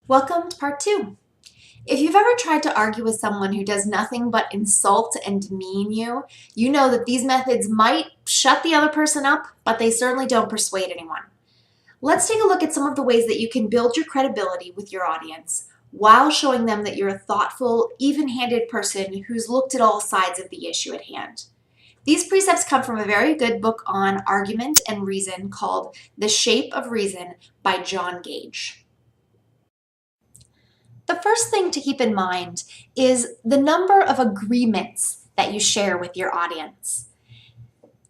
Welcome to part 2. If you've ever tried to argue with someone who does nothing but insult and demean you, you know that these methods might shut the other person up, but they certainly don't persuade anyone. Let's take a look at some of the ways that you can build your credibility with your audience while showing them that you're a thoughtful, even-handed person who's looked at all sides of the issue at hand. These precepts come from a very good book on argument and reason called The Shape of Reason by John Gage. The first thing to keep in mind is the number of agreements that you share with your audience.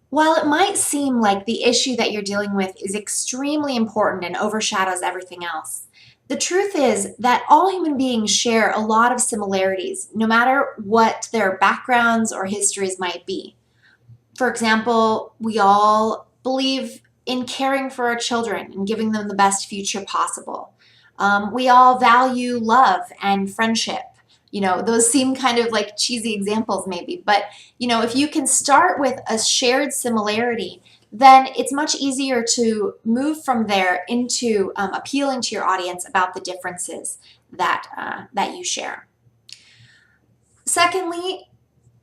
While it might seem like the issue that you're dealing with is extremely important and overshadows everything else, the truth is that all human beings share a lot of similarities, no matter what their backgrounds or histories might be. For example, we all believe in caring for our children and giving them the best future possible. We all value love and friendship. Those seem kind of like cheesy examples maybe, but if you can start with a shared similarity, then it's much easier to move from there into appealing to your audience about the differences that you share. Secondly,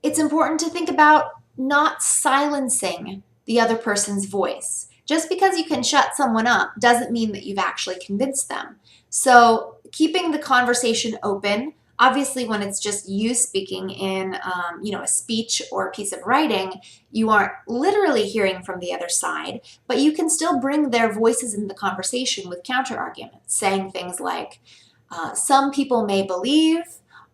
it's important to think about not silencing the other person's voice. Just because you can shut someone up doesn't mean that you've actually convinced them. So keeping the conversation open, obviously when it's just you speaking in a speech or a piece of writing, you aren't literally hearing from the other side, but you can still bring their voices into the conversation with counter arguments, saying things like, some people may believe,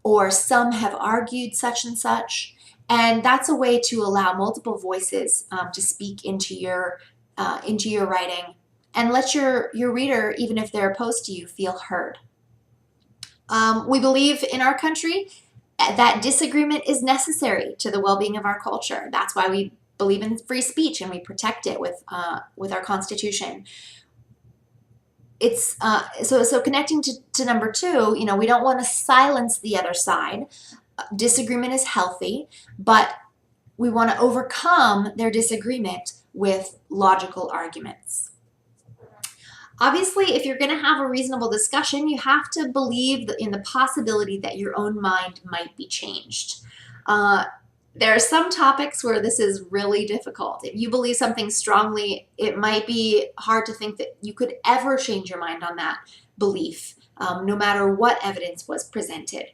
or some have argued such and such. And that's a way to allow multiple voices to speak into your writing and let your reader, even if they're opposed to you, feel heard. We believe in our country that disagreement is necessary to the well-being of our culture. That's why we believe in free speech and we protect it with our Constitution. It's so connecting to number 2, we don't want to silence the other side. Disagreement is healthy, but we want to overcome their disagreement with logical arguments. Obviously, if you're going to have a reasonable discussion, you have to believe in the possibility that your own mind might be changed. There are some topics where this is really difficult. If you believe something strongly, it might be hard to think that you could ever change your mind on that belief, no matter what evidence was presented.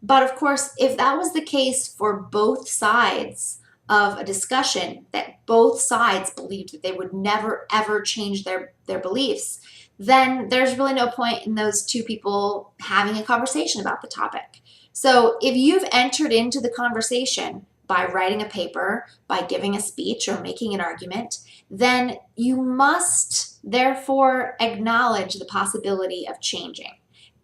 But of course, if that was the case for both sides of a discussion, that both sides believed that they would never ever change their beliefs, then there's really no point in those two people having a conversation about the topic. So if you've entered into the conversation by writing a paper, by giving a speech, or making an argument, then you must therefore acknowledge the possibility of changing,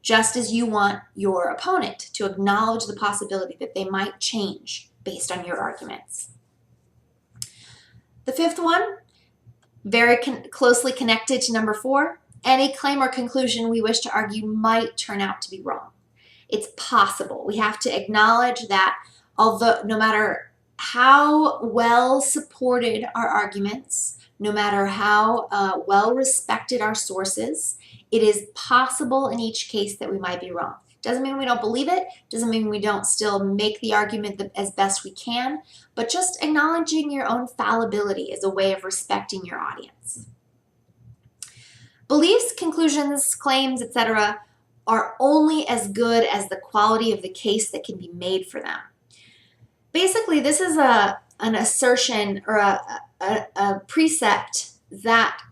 just as you want your opponent to acknowledge the possibility that they might change based on your arguments. The fifth one, very closely connected to number 4, any claim or conclusion we wish to argue might turn out to be wrong. It's possible. We have to acknowledge that although no matter how well supported our arguments, no matter how well respected our sources, it is possible in each case that we might be wrong. Doesn't mean we don't believe it, doesn't mean we don't still make the argument as best we can, but just acknowledging your own fallibility is a way of respecting your audience. Beliefs, conclusions, claims, etc. are only as good as the quality of the case that can be made for them. Basically, this is an assertion or a precept that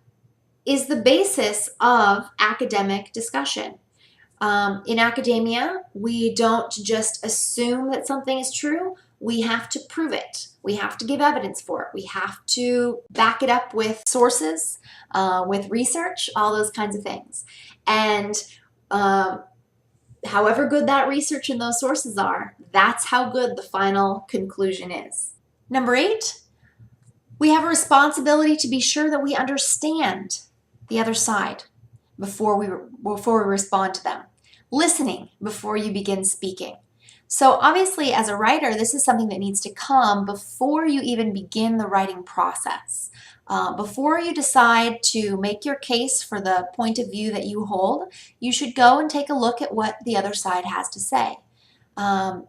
is the basis of academic discussion. In academia, we don't just assume that something is true. We have to prove it. We have to give evidence for it. We have to back it up with sources, with research, all those kinds of things. And however good that research and those sources are, that's how good the final conclusion is. Number 8, we have a responsibility to be sure that we understand the other side before we respond to them. Listening before you begin speaking. So obviously, as a writer, this is something that needs to come before you even begin the writing process. Before you decide to make your case for the point of view that you hold, you should go and take a look at what the other side has to say.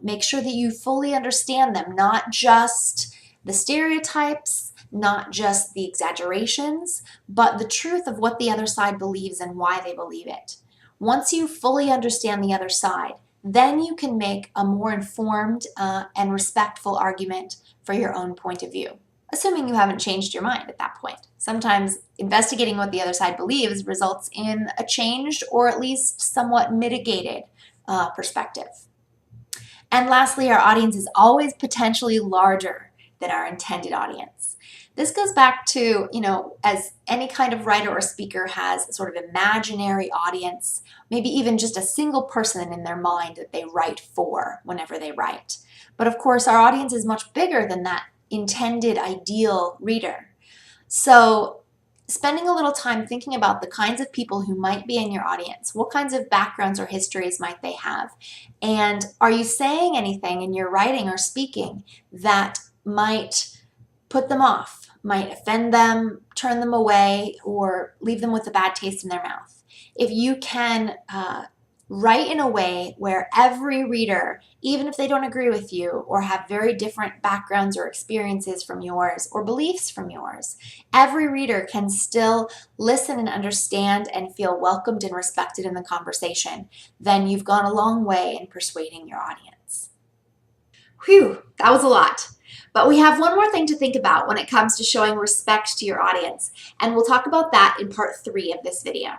Make sure that you fully understand them, not just the stereotypes, not just the exaggerations, but the truth of what the other side believes and why they believe it. Once you fully understand the other side, then you can make a more informed and respectful argument for your own point of view, assuming you haven't changed your mind at that point. Sometimes investigating what the other side believes results in a changed or at least somewhat mitigated perspective. And lastly, our audience is always potentially larger than our intended audience. This goes back to, as any kind of writer or speaker has sort of imaginary audience, maybe even just a single person in their mind that they write for whenever they write. But of course, our audience is much bigger than that intended ideal reader. So spending a little time thinking about the kinds of people who might be in your audience, what kinds of backgrounds or histories might they have, and are you saying anything in your writing or speaking that might put them off, might offend them, turn them away, or leave them with a bad taste in their mouth? If you can write in a way where every reader, even if they don't agree with you or have very different backgrounds or experiences from yours or beliefs from yours, every reader can still listen and understand and feel welcomed and respected in the conversation, then you've gone a long way in persuading your audience. Whew, that was a lot. But we have one more thing to think about when it comes to showing respect to your audience, and we'll talk about that in part 3 of this video.